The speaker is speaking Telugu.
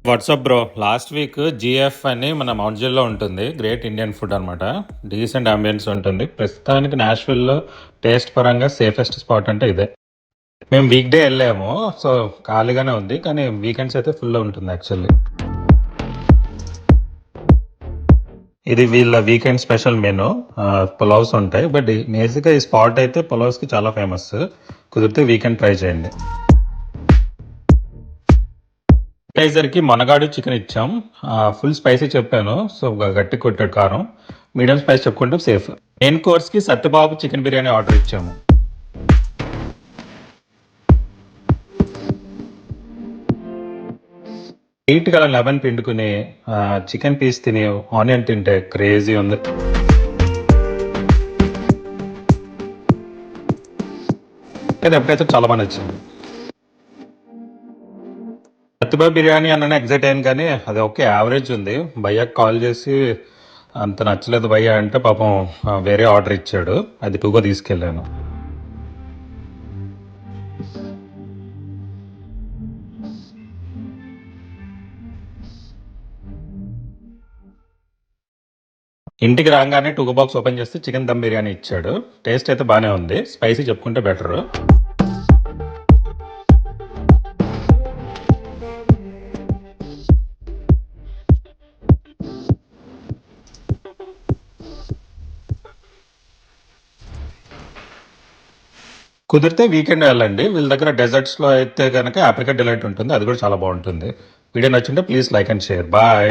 WhatsApp bro last week GF అని మన మౌంట్ జిల్లో ఉంటుంది. గ్రేట్ ఇండియన్ ఫుడ్ అనమాట. డీసెంట్ అంబియన్స్ ఉంటుంది. ప్రస్తుతానికి నాష్విల్లో టేస్ట్ పరంగా సేఫెస్ట్ స్పాట్ అంటే ఇదే. మేము వీక్ డే వెళ్ళాము, సో ఖాళీగానే ఉంది, కానీ వీకెండ్స్ అయితే ఫుల్ ఉంటుంది యాక్చువల్లీ. ఇది వీళ్ళ వీకెండ్ స్పెషల్ మెనూ. పులావ్స్ ఉంటాయి, బట్ బేసిక్గా ఈ స్పాట్ అయితే పులావ్స్కి చాలా ఫేమస్. కుదిరితే వీకెండ్ ట్రై చేయండి. కి మనగాడు చికెన్ ఇచ్చాం. ఫుల్ స్పైసీ చెప్పాను, సో గట్టి కొట్టాడు కారం. మీడియం స్పైస్ చెప్పుకుంటే సేఫ్. మెయిన్ కోర్స్ కి సత్యబాబు చికెన్ బిర్యానీ ఆర్డర్ ఇచ్చాము. హీట్ గల లెమన్ పిండుకుని చికెన్ పీస్ తిని ఆనియన్ తింటే క్రేజీ ఉంది. ఎప్పుడైతే చాలా బాగా నచ్చింది. సత్యబాబు బిర్యానీ అన్న ఎగ్జైట్ అయ్యాను, కానీ అది ఓకే యావరేజ్ ఉంది. భయ్యాకి కాల్ చేసి అంత నచ్చలేదు భయ్యా అంటే పాపం వేరే ఆర్డర్ ఇచ్చాడు. అది టూగా తీసుకెళ్ళాను. ఇంటికి రాగానే టూ బాక్స్ ఓపెన్ చేస్తే చికెన్ దమ్ బిర్యానీ ఇచ్చాడు. టేస్ట్ అయితే బాగానే ఉంది. స్పైసీ చెప్పుకుంటే బెటర్. కుదిరితే వీకెండ్ వెళ్ళండి. వీళ్ళ దగ్గర డెజర్ట్స్లో అయితే కనుక ఆప్రికా డిలైట్ ఉంటుంది, అది కూడా చాలా బాగుంటుంది. వీడియో నచ్చుంటే please like and share. Bye.